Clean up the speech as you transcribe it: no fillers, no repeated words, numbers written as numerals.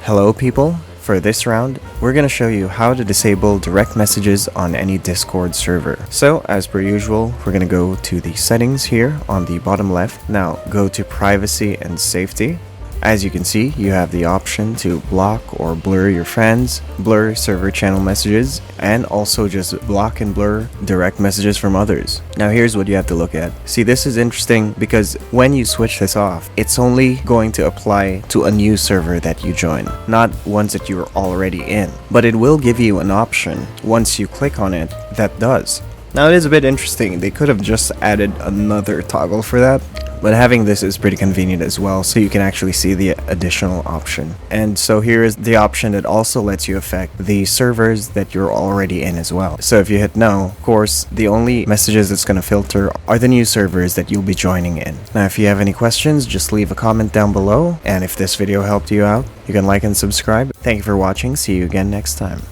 Hello people, for this round, we're going to show you how to disable direct messages on any Discord server. So as per usual, we're going to go to the settings here on the bottom left. Now go to privacy and safety. As you can see, you have the option to block or blur your friends, blur server channel messages, and also just block and blur direct messages from others. Now here's what you have to look at. See, this is interesting because when you switch this off, it's only going to apply to a new server that you join, not ones that you're already in. But it will give you an option once you click on it that does. Now it is a bit interesting, they could have just added another toggle for that. But having this is pretty convenient as well, so you can actually see the additional option. And so here is the option that also lets you affect the servers that you're already in as well. So if you hit no, of course, the only messages it's going to filter are the new servers that you'll be joining in. Now if you have any questions, just leave a comment down below. And if this video helped you out, you can like and subscribe. Thank you for watching. See you again next time.